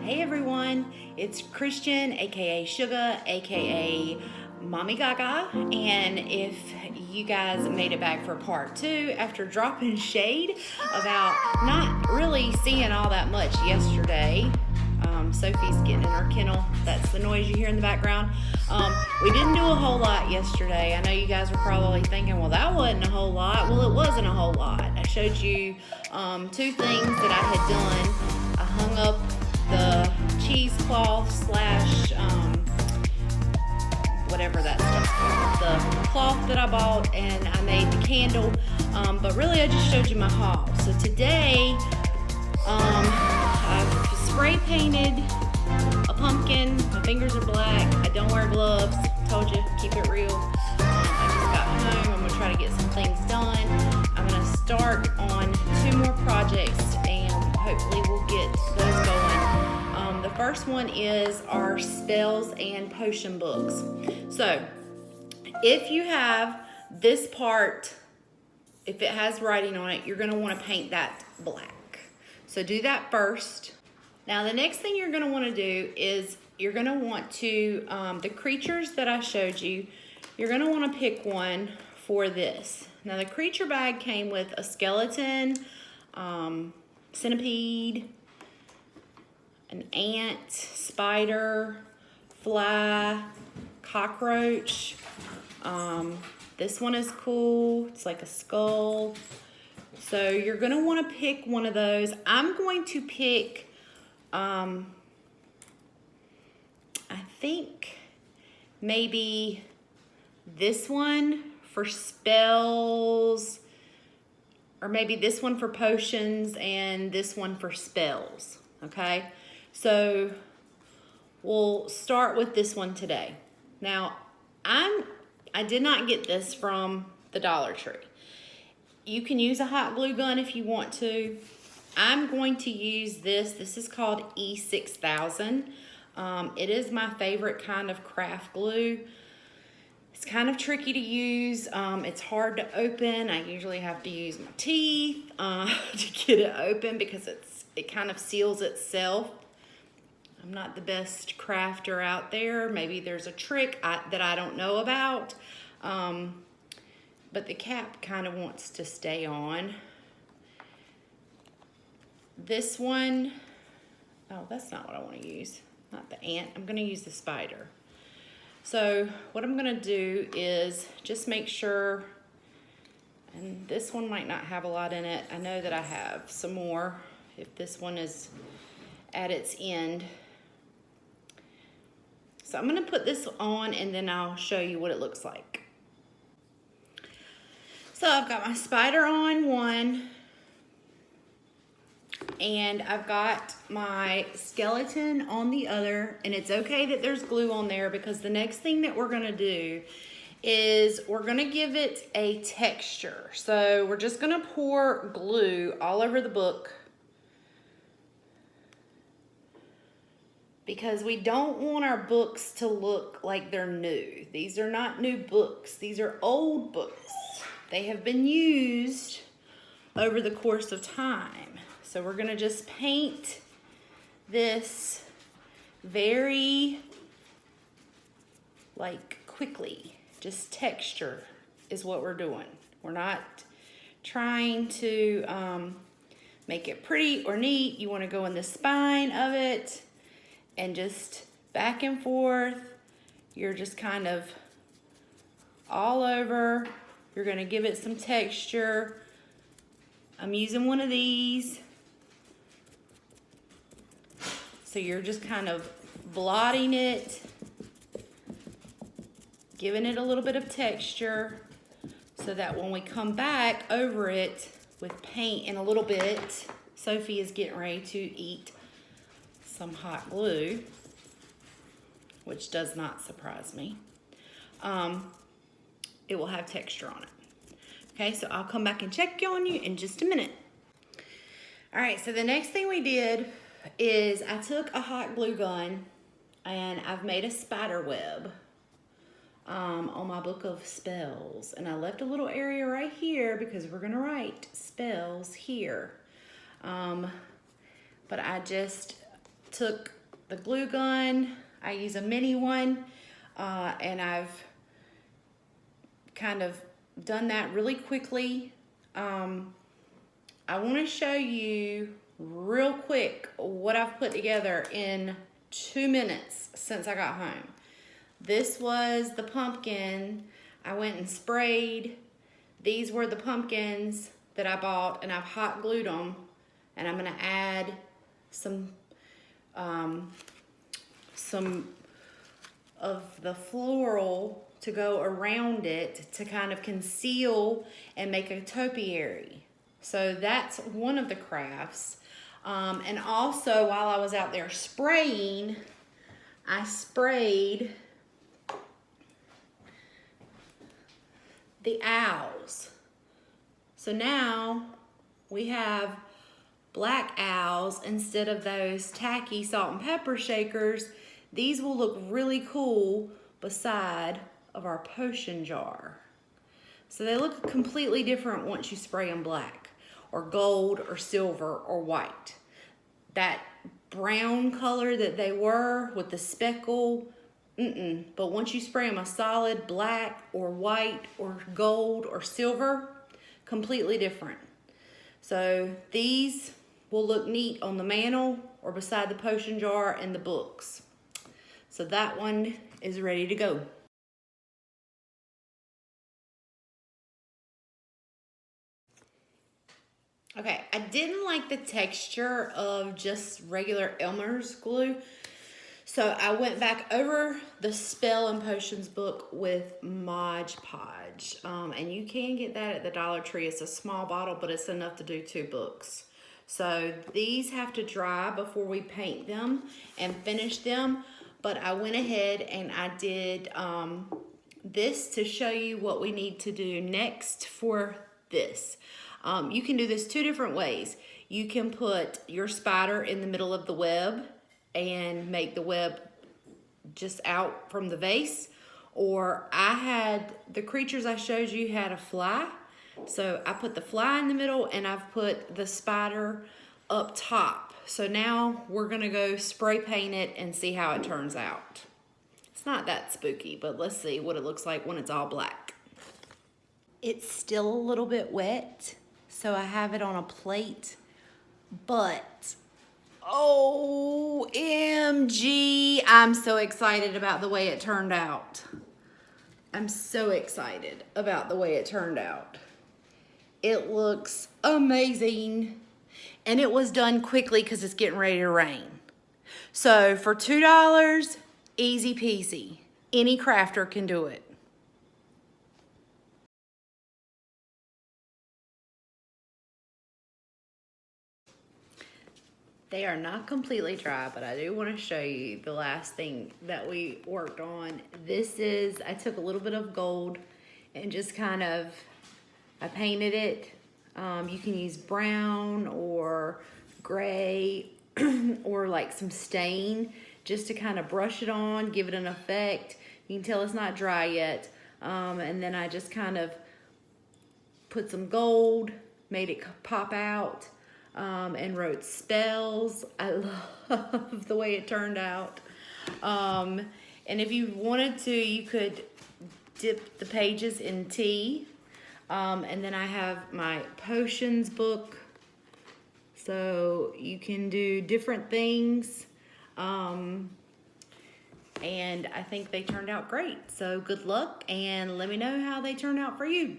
Hey everyone, it's Christian, aka Sugar, aka Mommy Gaga, and if you guys made it back for part 2 after dropping shade about not really seeing all that much yesterday, Sophie's getting in her kennel. That's the noise you hear in the background. We didn't do a whole lot yesterday. I know you guys were probably thinking, well, that wasn't a whole lot. Well, it wasn't a whole lot. I showed you 2 things that I had done. I hung up the cheesecloth slash whatever that stuff, the cloth that I bought, and I made the candle, but really I just showed you my haul. So today I've spray painted a pumpkin. My fingers are black. I don't wear gloves. Told you, keep it real. I just got home. I'm gonna try to get some things done. I'm gonna start on 2 more projects and hopefully we'll get those going. The first one is our spells and potion books. So if you have this part, if it has writing on it, you're going to want to paint that black. So do that first. Now the next thing you're going to want to do is you're going to want to, the creatures that I showed you, you're going to want to pick one for this. Now the creature bag came with a skeleton, centipede, an ant, spider, fly, cockroach. This one is cool. It's like a skull. So you're going to want to pick one of those. I'm going to pick, I think maybe this one for spells, or maybe this one for potions and this one for spells. Okay? So we'll start with this one today. Now, I did not get this from the Dollar Tree. You can use a hot glue gun if you want to. I'm going to use this. This is called E6000. It is my favorite kind of craft glue. It's kind of tricky to use. It's hard to open. I usually have to use my teeth to get it open because it kind of seals itself. I'm not the best crafter out there. Maybe there's a trick that I don't know about. But the cap kind of wants to stay on. This one, oh, that's not what I want to use. Not the ant. I'm going to use the spider. So what I'm going to do is just make sure, and this one might not have a lot in it. I know that I have some more if this one is at its end. So I'm going to put this on and then I'll show you what it looks like. So I've got my spider on one, and I've got my skeleton on the other, and it's okay that there's glue on there because the next thing that we're going to do is we're going to give it a texture. So we're just going to pour glue all over the book because we don't want our books to look like they're new. These are not new books. These are old books. They have been used over the course of time. So we're gonna just paint this very, quickly. Just texture is what we're doing. We're not trying to make it pretty or neat. You wanna go in the spine of it and just back and forth. You're just kind of all over. You're gonna give it some texture. I'm using one of these. So you're just kind of blotting it, giving it a little bit of texture so that when we come back over it with paint in a little bit, Sophie is getting ready to eat some hot glue, which does not surprise me. It will have texture on it. Okay, so I'll come back and check on you in just a minute. All right, so the next thing we did is I took a hot glue gun and I've made a spider web on my book of spells. And I left a little area right here because we're gonna write spells here. But I just took the glue gun. I use a mini one, and I've kind of done that really quickly. I want to show you real quick what I've put together in 2 minutes since I got home. This was the pumpkin. I went and sprayed. These were the pumpkins that I bought, and I've hot glued them. And I'm gonna add some of the floral to go around it to kind of conceal and make a topiary. So that's one of the crafts. And also, while I was out there spraying, I sprayed the owls. So now we have black owls instead of those tacky salt and pepper shakers. These will look really cool beside of our potion jar. So they look completely different once you spray them black or gold or silver or white. That brown color that they were with the speckle, but once you spray them a solid black or white or gold or silver, completely different. So these will look neat on the mantle or beside the potion jar and the books. So that one is ready to go. Okay, I didn't like the texture of just regular Elmer's glue, so I went back over the Spell and Potions book with Mod Podge, and you can get that at the Dollar Tree. It's a small bottle, but it's enough to do 2 books. So these have to dry before we paint them and finish them, but I went ahead and I did this to show you what we need to do next for this. You can do this 2 different ways. You can put your spider in the middle of the web and make the web just out from the vase, or I had the creatures I showed you had a fly, so I put the fly in the middle and I've put the spider up top. So now we're gonna go spray paint it and see how it turns out. It's not that spooky, but let's see what it looks like when it's all black. It's still a little bit wet, so I have it on a plate, but OMG, I'm so excited about the way it turned out. I'm so excited about the way it turned out. It looks amazing, and it was done quickly because it's getting ready to rain. So for $2, easy peasy. Any crafter can do it. They are not completely dry, but I do want to show you the last thing that we worked on. This is, I took a little bit of gold and just kind of, I painted it. You can use brown or gray or like some stain just to kind of brush it on, give it an effect. You can tell it's not dry yet. And then I just kind of put some gold, made it pop out. And wrote spells. I love the way it turned out. And if you wanted to, you could dip the pages in tea. And then I have my potions book. So you can do different things. And I think they turned out great. So good luck, and let me know how they turned out for you.